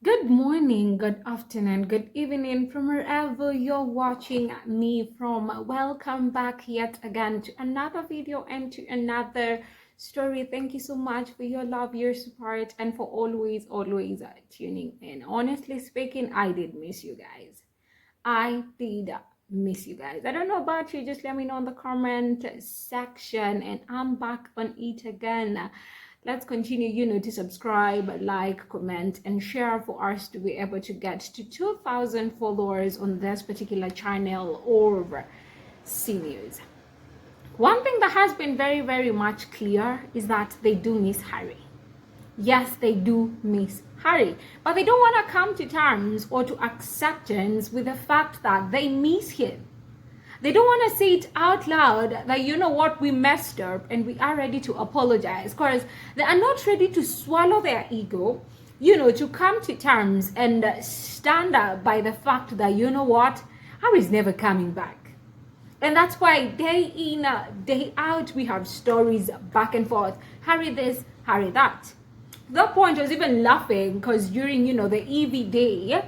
Good morning, good afternoon, good evening from wherever you're watching me from. Welcome back yet again to another video and to another story. Thank you so much for your love, your support, and for always tuning in. Honestly speaking, I did miss you guys. I did miss you guys. I don't know about you, just let me know in the comment section, and I'm back on it again. Let's continue, to subscribe, like, comment, and share for us to be able to get to 2,000 followers on this particular channel or seniors. One thing that has been very much clear is that they do miss Harry. Yes, they do miss Harry, but they don't want to come to terms or to acceptance with the fact that they miss him. They don't want to say it out loud that, you know what, we messed up and we are ready to apologize, because they are not ready to swallow their ego, to come to terms and stand up by the fact that, you know what, Harry's never coming back. And that's why day in, day out, we have stories back and forth. Harry this, Harry that. At that point, I was even laughing because during, the EV day,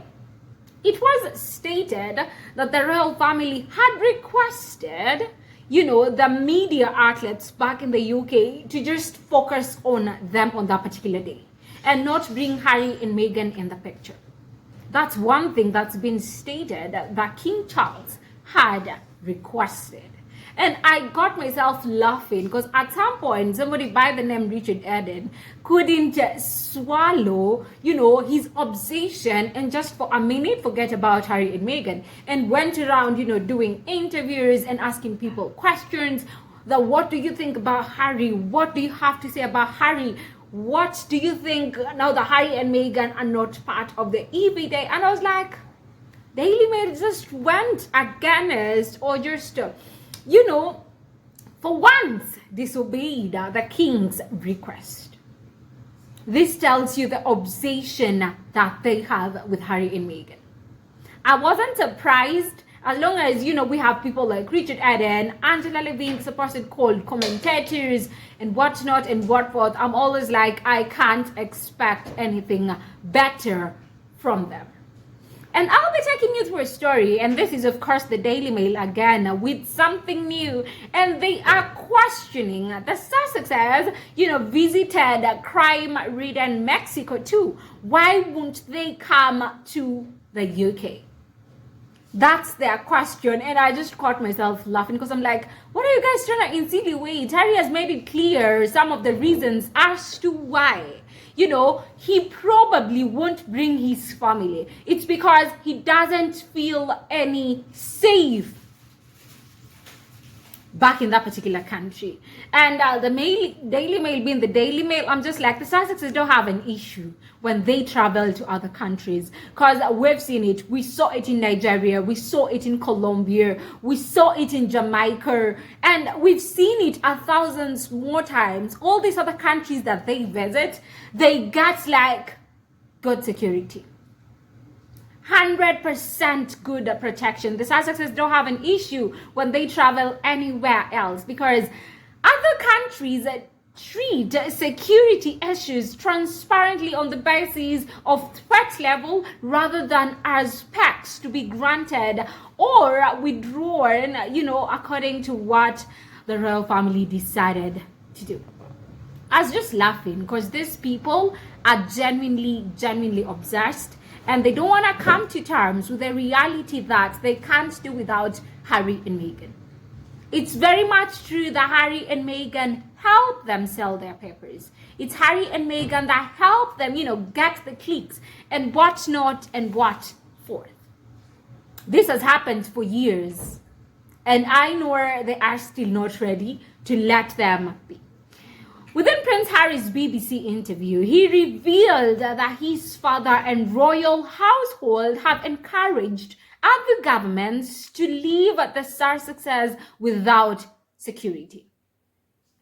it was stated that the royal family had requested, the media outlets back in the UK to just focus on them on that particular day and not bring Harry and Meghan in the picture. That's one thing that's been stated that King Charles had requested. And I got myself laughing because at some point, somebody by the name Richard Eden couldn't swallow, his obsession and just for a minute forget about Harry and Meghan and went around, doing interviews and asking people questions. What do you think about Harry? What do you have to say about Harry? What do you think now that Harry and Meghan are not part of the EV day? And I was like, Daily Mail just went against or just... for once disobeyed the king's request. This tells you the obsession that they have with Harry and Meghan. I wasn't surprised as long as, we have people like Richard Eden, Angela Levine, supposed cold commentators and whatnot and what forth. I'm always like, I can't expect anything better from them. And I'll be taking you through a story, and this is of course the Daily Mail again with something new, and they are questioning the Sussexes, visited crime-ridden Mexico too. Why won't they come to the UK? That's their question, and I just caught myself laughing because I'm like, what are you guys trying to insinuate? Harry has made it clear some of the reasons as to why. He probably won't bring his family. It's because he doesn't feel any safe back in that particular country. And the Daily Mail being the Daily Mail, I'm just like, the Sussexes don't have an issue when they travel to other countries, because we've seen it. We saw it in Nigeria, we saw it in Colombia, we saw it in Jamaica, and we've seen it 1,000 more times. All these other countries that they visit, they get like good security, 100% good protection. The Sussexes don't have an issue when they travel anywhere else, because other countries treat security issues transparently on the basis of threat level rather than as specs to be granted or withdrawn, according to what the royal family decided to do. I was just laughing because these people are genuinely obsessed, and they don't want to come to terms with the reality that they can't do without Harry and Meghan. It's very much true that Harry and Meghan help them sell their papers. It's Harry and Meghan that help them, get the clicks and whatnot and what forth. This has happened for years, and I know they are still not ready to let them be. Within Prince Harry's BBC interview, he revealed that his father and royal household have encouraged other governments to leave the Sussexes without security.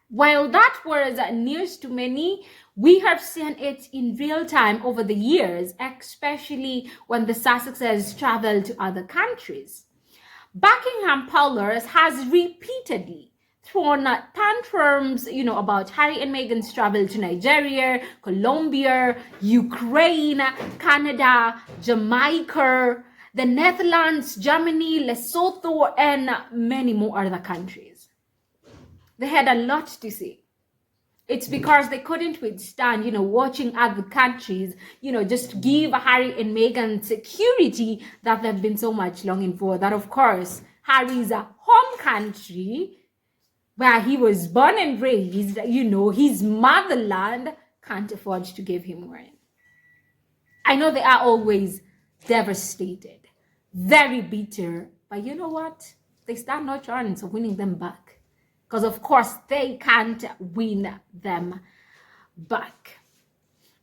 While that was news to many, we have seen it in real time over the years, especially when the Sussexes travel to other countries. Buckingham Palace has repeatedly thrown tantrums, about Harry and Meghan's travel to Nigeria, Colombia, Ukraine, Canada, Jamaica, the Netherlands, Germany, Lesotho, and many more other countries. They had a lot to say. It's because they couldn't withstand, watching other countries, just give Harry and Meghan security that they've been so much longing for. That, of course, Harry's home country, where he was born and raised, his motherland, can't afford to give him rain. I know they are always devastated, very bitter, but you know what? They stand no chance of winning them back. Because, of course, they can't win them back.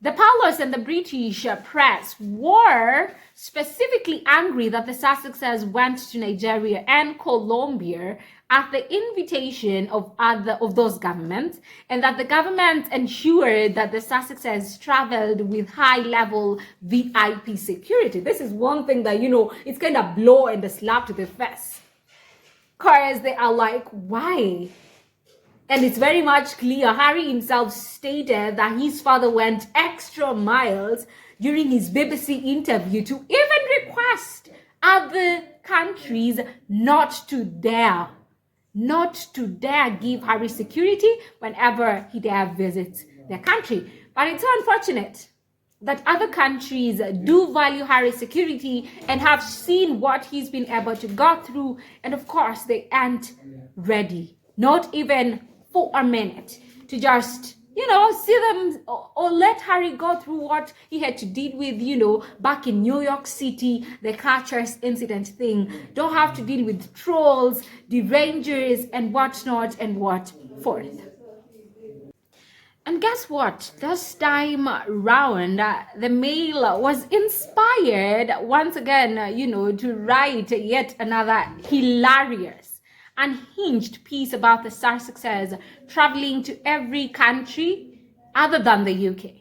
The palace and the British press were specifically angry that the Sussexes went to Nigeria and Colombia at the invitation of those governments, and that the government ensured that the Sussexes traveled with high-level VIP security. This is one thing that, it's kind of blow and a slap to the face. Because they are like, why? And it's very much clear. Harry himself stated that his father went extra miles during his BBC interview to even request other countries not to dare give Harry security whenever he dare visits their country. But it's so unfortunate that other countries do value Harry's security and have seen what he's been able to go through. And of course, they aren't ready, not even for a minute, to just, see them or let Harry go through what he had to deal with, back in New York City, the car chase incident thing. Don't have to deal with trolls, derangers, and whatnot and what forth. And guess what? This time round, the Mail was inspired once again, to write yet another hilarious, unhinged piece about the Sussexes traveling to every country other than the UK.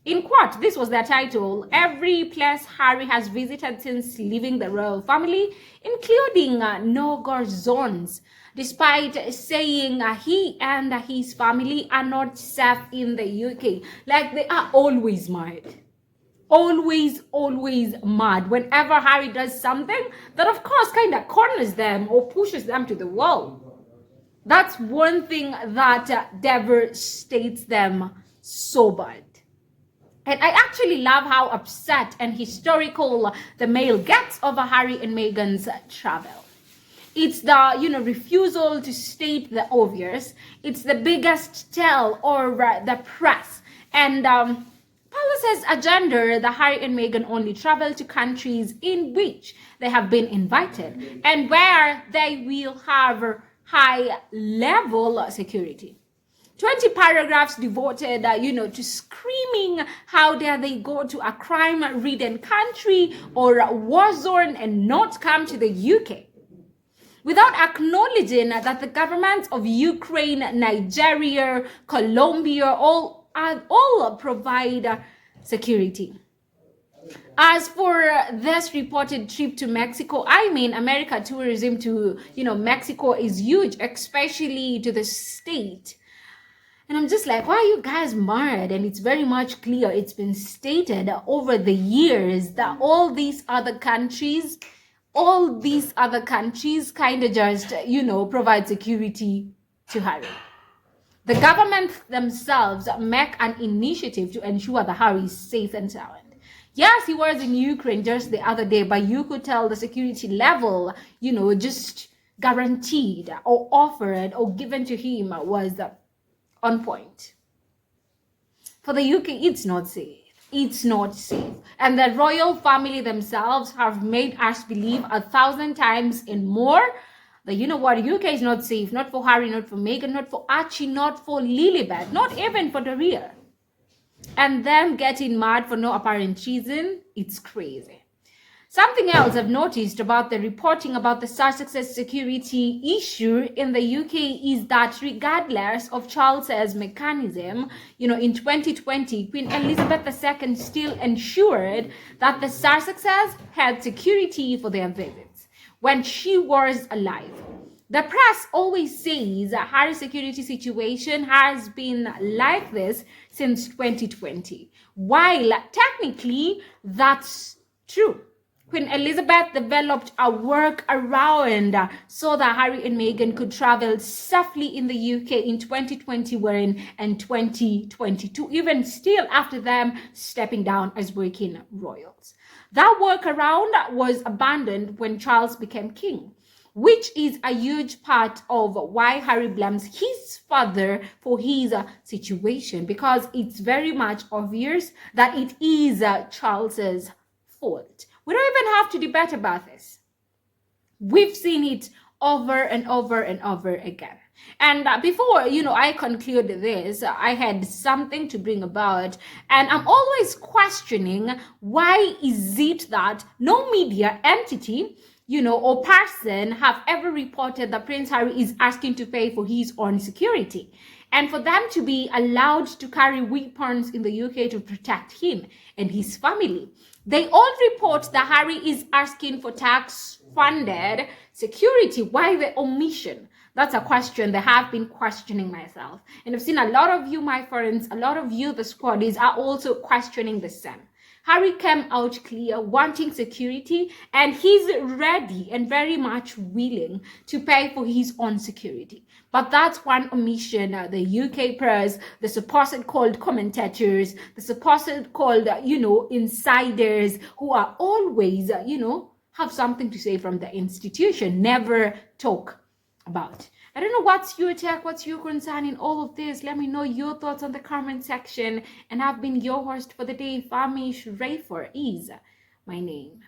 In quote, this was their title: every place Harry has visited since leaving the royal family, including no-go zones, despite saying he and his family are not safe in the UK. Like, they are always mad. Always mad whenever Harry does something that, of course, kind of corners them or pushes them to the wall. That's one thing that devastates them so bad. And I actually love how upset and historical the Mail gets over Harry and Meghan's travel. It's the, refusal to state the obvious. It's the biggest tell or the press. And Palace's agenda, the Harry and Meghan only travel to countries in which they have been invited and where they will have high-level security. 20 paragraphs devoted, to screaming how dare they go to a crime-ridden country or a war zone and not come to the UK, without acknowledging that the governments of Ukraine, Nigeria, Colombia all provide security. As for this reported trip to Mexico, America tourism to, Mexico is huge, especially to the state. And I'm just like, why are you guys mad? And it's very much clear. It's been stated over the years that all these other countries kind of just, provide security to Harry. The government themselves make an initiative to ensure that Harry is safe and sound. Yes, he was in Ukraine just the other day, but you could tell the security level, just guaranteed or offered or given to him was on point. For the UK, it's not safe. It's not safe. And the royal family themselves have made us believe 1,000 times and more that, UK is not safe. Not for Harry, not for Meghan, not for Archie, not for Lilibet, not even for Daria. And them getting mad for no apparent reason, it's crazy. Something else I've noticed about the reporting about the Sussexes security issue in the UK is that regardless of Charles's mechanism, in 2020, Queen Elizabeth II still ensured that the Sussexes had security for their visits when she was alive. The press always says Harry's security situation has been like this since 2020, while technically that's true. Queen Elizabeth developed a workaround so that Harry and Meghan could travel safely in the UK in 2021 and 2022, even still after them stepping down as working royals. That workaround was abandoned when Charles became king, which is a huge part of why Harry blames his father for his situation, because it's very much obvious that it is Charles's fault. We don't even have to debate about this. We've seen it over and over and over again. And before, I conclude this, I had something to bring about. And I'm always questioning, why is it that no media entity, or person have ever reported that Prince Harry is asking to pay for his own security, and for them to be allowed to carry weapons in the UK to protect him and his family. They all report that Harry is asking for tax-funded security. Why the omission? That's a question that I've been questioning myself. And I've seen a lot of you, my friends, a lot of you, the squaddies, are also questioning the same. Harry came out clear, wanting security, and he's ready and very much willing to pay for his own security. But that's one omission. The UK press, the supposed called commentators, the supposed called, insiders, who are always, have something to say from the institution, never talk about. I don't know what's your take, what's your concern in all of this. Let me know your thoughts on the comment section. And I've been your host for the day. Famish Rayford is my name.